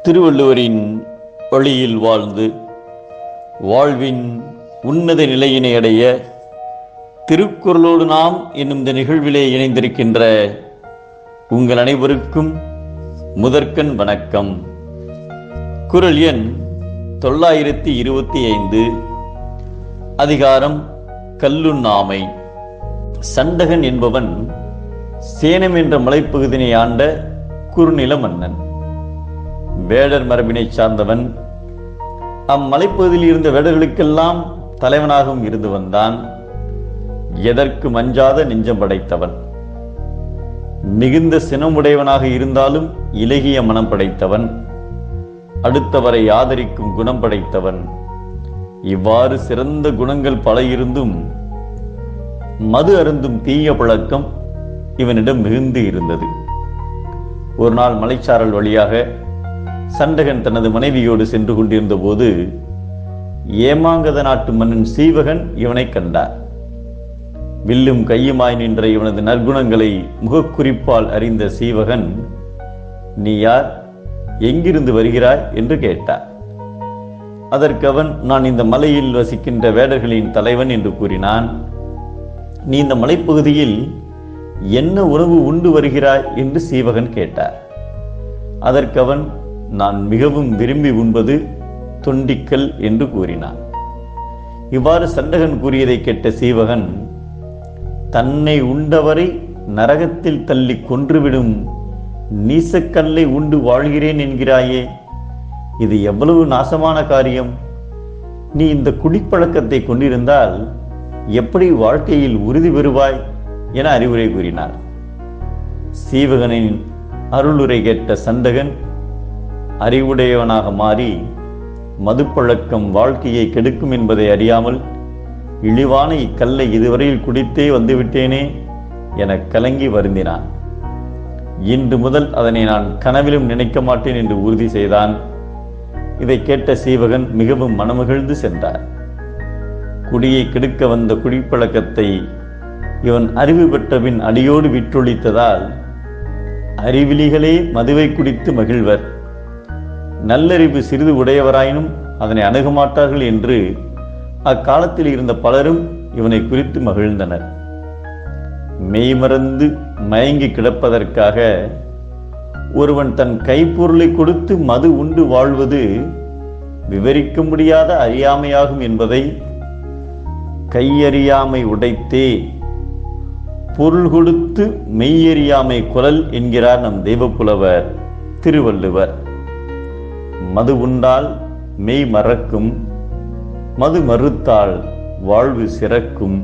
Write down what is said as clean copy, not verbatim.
திருவள்ளுவரின் வழியில் வாழ்ந்து வாழ்வின் உன்னத நிலையினை அடைய திருக்குறளோடு நாம் என்னும் இந்த நிகழ்விலே இணைந்திருக்கின்ற உங்கள் அனைவருக்கும் முதற்கண் வணக்கம். குறள் எண் 925, அதிகாரம் கல்லுண்ணாமை. சண்டகன் என்பவன் சேனம் என்ற மலைப்பகுதியினை ஆண்ட குறுநில மன்னன். வேடர் மரபினை சார்ந்தவன். அம்மலைப்பகுதியில் இருந்த வேடர்களுக்கெல்லாம் தலைவனாகவும் இருந்து வந்தான். எதற்கு மஞ்சாத நெஞ்சம் படைத்தவன். மிகுந்த சினமுடையவனாக இருந்தாலும் இலகிய மனம் படைத்தவன். அடுத்தவரை ஆதரிக்கும் குணம் படைத்தவன். இவ்வாறு சிறந்த குணங்கள் பல இருந்தும் மது அருந்தும் தீய பழக்கம் இவனிடம் மிகுந்து இருந்தது. ஒரு நாள் மலைச்சாரல் வழியாக சண்டகன் தனது மனைவியோடு சென்று கொண்டிருந்த போது ஏமாங்கத நாட்டு மன்னன் சீவகன் இவனை கண்டார். வில்லும் கையுமாய் நின்ற இவனது நற்குணங்களை முகக்குறிப்பால் அறிந்த சீவகன், நீ யார், எங்கிருந்து வருகிறாய் என்று கேட்டார். அதற்கு அவன், நான் இந்த மலையில் வசிக்கின்ற வேடர்களின் தலைவன் என்று கூறினான். நீ இந்த மலைப்பகுதியில் என்ன உணவு உண்டு வருகிறாய் என்று சீவகன் கேட்டார். அதற்கு அவன், நான் மிகவும் விரும்பி உண்பது தொண்டிக்கல் என்று கூறினான். இவ்வாறு சண்டகன் கூறியதை கேட்ட சீவகன், தன்னை உண்டவரை நரகத்தில் தள்ளி கொன்றுவிடும் நீசக்கல்லை உண்டு வாழ்கிறேன் என்கிறாயே, இது எவ்வளவு நாசமான காரியம். நீ இந்த குடிப்பழக்கத்தை கொண்டிருந்தால் எப்படி வாழ்க்கையில் உறுதி பெறுவாய் என அறிவுரை கூறினார். சீவகனின் அருளுரை கேட்ட சண்டகன் அறிவுடையவனாக மாறி மதுப்பழக்கம் வாழ்க்கையை கெடுக்கும் என்பதை அறியாமல், இழிவான இக்கல்லை இதுவரையில் குடித்தே வந்துவிட்டேனே என கலங்கி வருந்தினான். இன்று முதல் அதனை நான் கனவிலும் நினைக்க மாட்டேன் என்று உறுதி செய்தான். இதை கேட்ட சீவகன் மிகவும் மனமகிழ்ந்து சென்றார். குடியை கெடுக்க வந்த குடிப்பழக்கத்தை இவன் அறிவு பெற்றபின் அடியோடு விட்டொழித்ததால் அறிவிலிகளே மதுவை குடித்து மகிழ்வர், நல்லறிவு சிறிது உடையவராயினும் அதனை அணுகமாட்டார்கள் என்று அக்காலத்தில் இருந்த பலரும் இவனை குறித்து மகிழ்ந்தனர். மெய்மறந்து மயங்கி கிடப்பதற்காக ஒருவன் தன் கைப்பொருளை கொடுத்து மது உண்டு வாழ்வது விவரிக்க முடியாத அறியாமையாகும் என்பதை கையறியாமை உடைத்தே பொருள் கொடுத்து மெய்யறியாமை குரல் என்கிறார் நம் தெய்வப்புலவர் திருவள்ளுவர். மது உண்டால் மெய் மறக்கும், மது மறுத்தால் வாழ்வு சிறக்கும்.